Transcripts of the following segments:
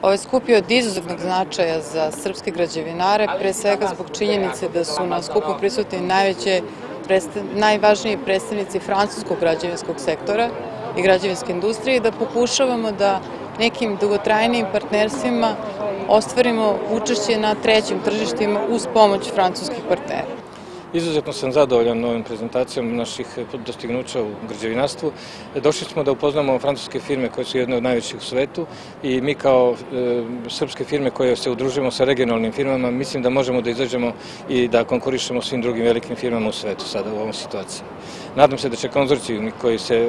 Ovaj skup je od izuzetnog značaja za srpske građevinare, pre svega zbog činjenice da su na skupu prisutni najvažniji predstavnici francuskog građevinskog sektora i građevinske industrije i da pokušavamo da nekim dugotrajnijim partnerstvima ostvarimo učešće na trećim tržištima uz pomoć francuskih partnera. Izuzetno sam zadovoljan ovim prezentacijom naših dostignuća u građevinarstvu. Došli smo da upoznamo francuske firme koje su jedne od najvećih u svetu i mi kao srpske firme koje se udružimo sa regionalnim firmama mislim da možemo da izađemo i da konkurišemo svim drugim velikim firmama u svetu sada u ovom situaciji. Nadam se da će konzorcijumi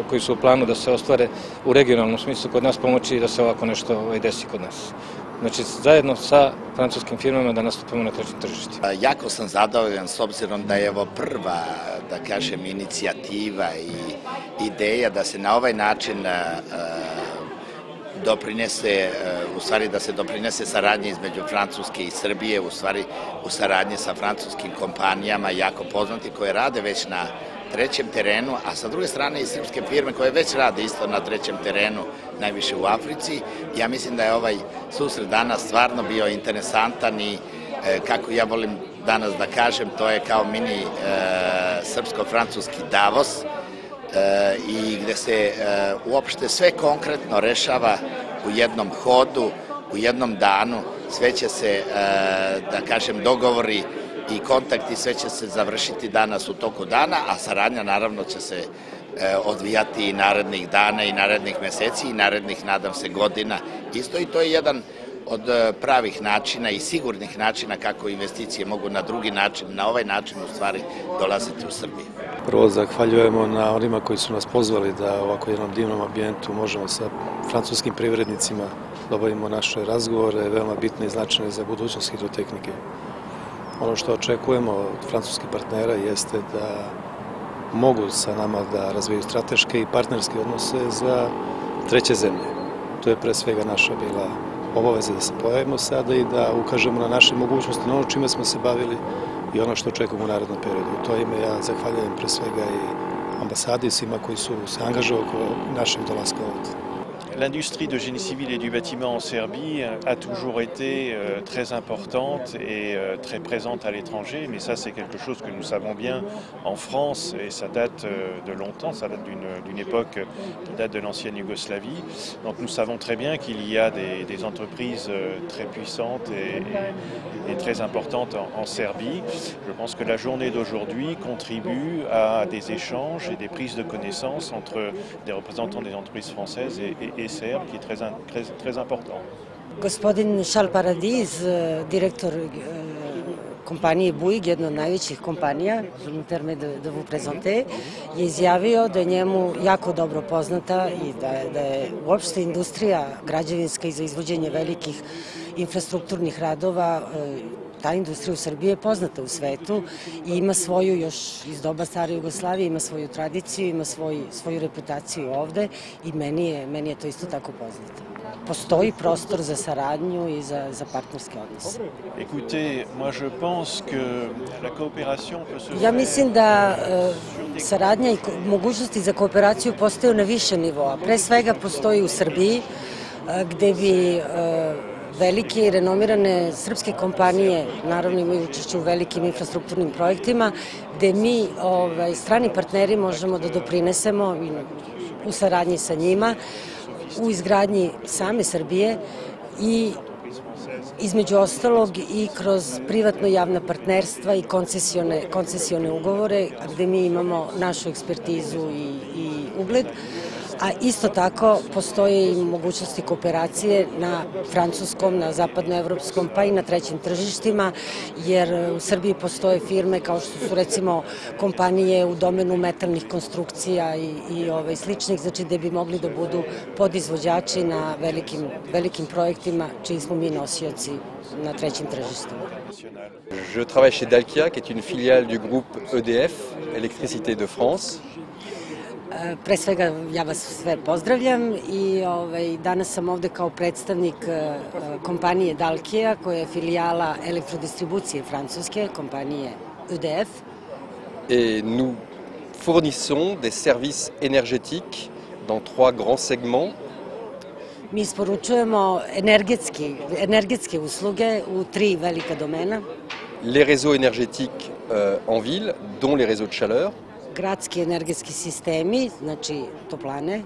koji su u planu da se ostvare u regionalnom smislu kod nas pomoći i da se ovako nešto desi kod nas. Znači, zajedno sa francuskim firmama da nastupimo na trećim tržištima. Jako sam zadovoljan s obzirom da je ovo prva, da kažem, inicijativa i ideja da se na ovaj način doprinese, u stvari da se doprinese saradnje između Francuske i Srbije, u stvari u saradnji sa francuskim kompanijama jako poznati koje rade već na trećem terenu, a sa druge strane i srpske firme koje već rade isto na trećem terenu, najviše u Africi. Ja mislim da je ovaj susret danas stvarno bio interesantan i kako ja volim danas da kažem, to je kao mini srpsko-francuski Davos i gde se uopšte sve konkretno rešava u jednom hodu, u jednom danu, sve će se, da kažem, dogovori i kontakti, sve će se završiti danas u toku dana, a saradnja naravno će se odvijati i narednih dana i narednih meseci i narednih, nadam se, godina. Isto i to je jedan od pravih načina i sigurnih načina kako investicije mogu na drugi način, na ovaj način u stvari dolaziti u Srbiji. Prvo zahvaljujemo na onima koji su nas pozvali da u ovako jednom divnom ambijentu možemo sa francuskim privrednicima da obavimo naše razgovore, veoma bitne i značajne za budućnost hidrotehnike. Ono što očekujemo od francuskih partnera jeste da mogu sa nama da razviju strateške i partnerske odnose za treće zemlje. To je pre svega naša bila obaveza da se pojavimo sada i da ukažemo na naše mogućnosti, na ono čime smo se bavili i ono što očekujemo u narednom periodu. U to ime ja zahvaljujem pre svega i ambasadi i svima koji su se angažovali oko našeg dolaska ovdje. L'industrie de génie civil et du bâtiment en Serbie a toujours été très importante et très présente à l'étranger, mais ça c'est quelque chose que nous savons bien en France et ça date de longtemps, ça date d'une époque qui date de l'ancienne Yougoslavie. Donc nous savons très bien qu'il y a des entreprises très puissantes et très importantes en Serbie. Je pense que la journée d'aujourd'hui contribue à des échanges et des prises de connaissances entre des représentants des entreprises françaises et serbes, qui est très important. Gospodin Šal Paradiz, direktor kompanije Bouygues, jedna od najvećih kompanija, je vous présenter, je izjavio da je njemu jako dobro poznata i da je uopšte industrija građevinska i za izvođenje velikih infrastrukturnih radova, ta industrija u Srbiji je poznata u svetu i ima svoju, još iz doba stare Jugoslavije, ima svoju tradiciju, ima svoju reputaciju ovde i meni je to isto tako poznato. Postoji prostor za saradnju i za partnerske odnose. Écoutez, moi je pense que la coopération peut se faire. Ja mislim da saradnja i mogućnosti za kooperaciju postoje na više nivoa. Pre svega postoji u Srbiji, gde bi velike i renomirane srpske kompanije naravno imaju učešće u velikim infrastrukturnim projektima, gde mi, strani partneri, možemo da doprinesemo u saradnji sa njima, u izgradnji same Srbije i između ostalog i kroz privatno-javna partnerstva i koncesione ugovore, gde mi imamo našu ekspertizu i ugled. A isto tako postoje i mogućnosti kooperacije na francuskom, na zapadnoevropskom pa i na trećim tržištima, jer u Srbiji postoje firme kao što su recimo kompanije u domenu metalnih konstrukcija i sličnih, znači gde bi mogli da budu podizvođači na velikim projektima čiji smo mi nosioci na trećim tržištima. Je travaille chez Dalkia, qui est une filiale du groupe EDF, Électricité de France. Pre svega ja vas sve pozdravljam i danas sam ovde kao predstavnik kompanije Dalkia, koja je filijala elektrodistribucije francuske, kompanije EDF. Et nous fournissons des services énergétiques dans 3 grands segments Mi isporučujemo energetske usluge u 3 velika domena. Les réseaux énergétiques en ville, dont les réseaux de chaleur. Gradski energetski sistemi, znači toplane.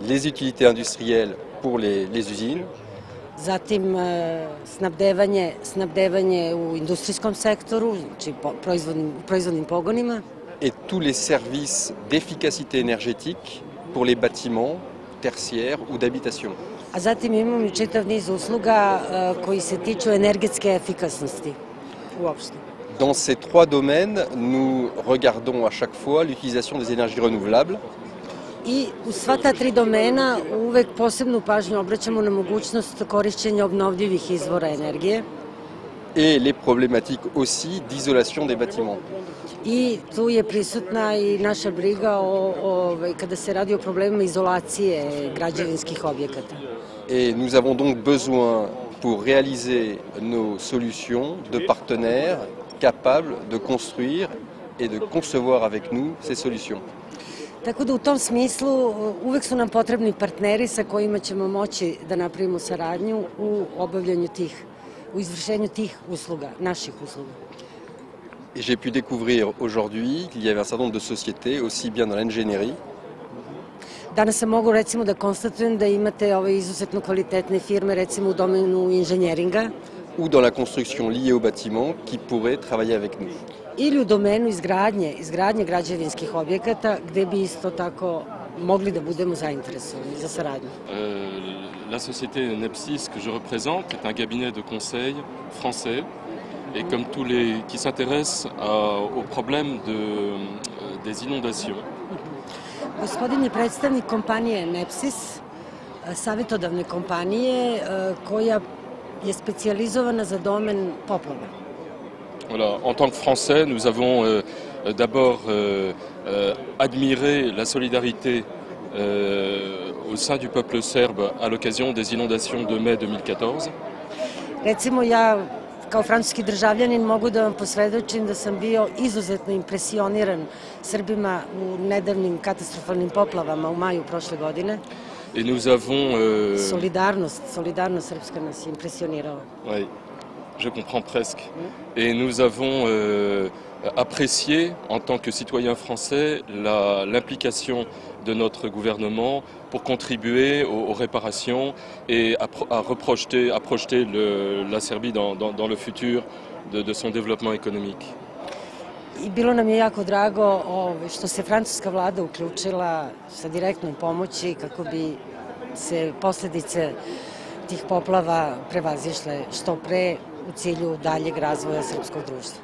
Les utilités industrielles pour les usines. Zatim snabdevanje u industrijskom sektoru, znači proizvodnim pogonima. Et tous les services d'efficacité énergétique pour les bâtiments tertiaires ou d'habitation. A zatim imamo i čitav niz usluga koji se tiču energetske efikasnosti uopšte. Dans ces 3 domaines, nous regardons à chaque fois l'utilisation des énergies renouvelables. I u sva ta 3 domena uvek posebnu pažnju obraćamo na mogućnost korišćenja obnovljivih izvora energije. Et les problématiques aussi d'isolation des bâtiments. I tu je prisutna i naša briga kada se radi o problemima izolacije građevinskih objekata. Et nous avons donc besoin, pour réaliser nos solutions, de partenaires capables de construire et de concevoir avec nous ces solutions. Tako da u tom smislu uvek su nam potrebni partneri sa kojima ćemo moći da napravimo saradnju u u izvršenju tih usluga, naših usluga. Et j'ai pu découvrir aujourd'hui qu'il y avait un certain nombre de sociétés, aussi bien dans l'ingénierie. Danas sam mogu recimo da konstatujem da imate izuzetno kvalitetne firme recimo u domenu inženjeringa. Ou dans la construction liée au bâtiment qui pourraient travailler avec nous. Ili u domenu izgradnje građevinskih objekata gde bi isto tako mogli da budemo zainteresovani za saradnju. La société Nepsis que je représente est un cabinet de conseil français et comme tous les qui s'intéressent aux problèmes des inondations. Gospodin je predstavnik kompanije Nepsis, savjetodavne kompanije koja je specijalizovana za domen poplava. Voilà, en tant que Français, nous avons d'abord admiré la solidarité au sein du peuple serbe à l'occasion des inondations de mai 2014. Recimo ja kao francuski državljanin mogu da vam posvedočim da sam bio izuzetno impresioniran Srbima u nedavnim katastrofalnim poplavama u maju prošle godine. Et nous avons solidarnost srpska nas je impresionirala. Oui, je comprends presque. Et nous avons apprécié en tant que citoyens français l'implication de notre gouvernement pour contribuer aux réparations et à projeter la Serbie dans le futur de son développement économique. I bilo nam je jako drago što se francuska vlada uključila sa direktnom pomoći kako bi se posljedice tih poplava prevazišle što pre u cilju daljeg razvoja srpskog društva.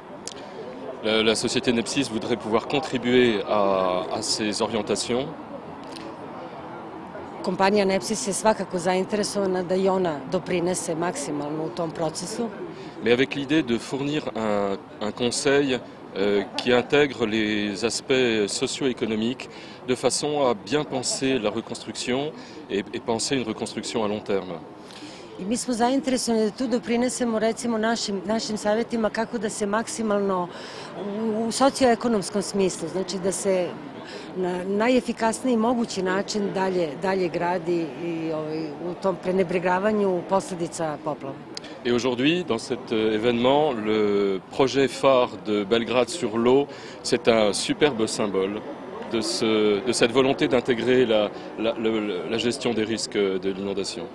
La société Nepsis voudrait pouvoir contribuer à ces orientations. Kompanija Nepsis je svakako zainteresovana da i ona doprinese maksimalno u tom procesu. Mais avec l'idée de fournir un conseil qui intègre les aspects socio-économiques de façon à bien penser la reconstruction et penser une reconstruction à long terme. I mi smo zainteresovani da tu doprinesemo recimo našim savjetima kako da se maksimalno u socioekonomskom smislu, znači da se na najefikasniji mogući način dalje gradi i u tom prenebregavanju posljedica poplava. Et aujourd'hui, dans cet événement, le projet phare de Belgrade sur l'eau, c'est un superbe symbole de cette volonté d'intégrer la gestion des risques de l'inondation.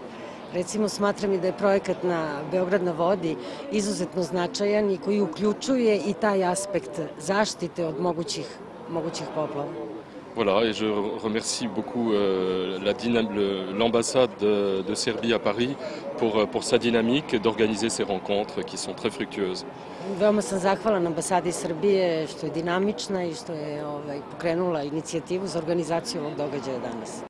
Recimo, smatram i da je projekat na Beograd na vodi izuzetno značajan i koji uključuje i taj aspekt zaštite od mogućih poplava. Voilà, et je remercie beaucoup l'ambassade de Serbie à Paris pour sa dynamique d'organiser ces rencontres qui sont très fructueuses. Veoma sam zahvalan ambasadi Srbije što je dinamična i što je pokrenula inicijativu za organizaciju ovog događaja danas.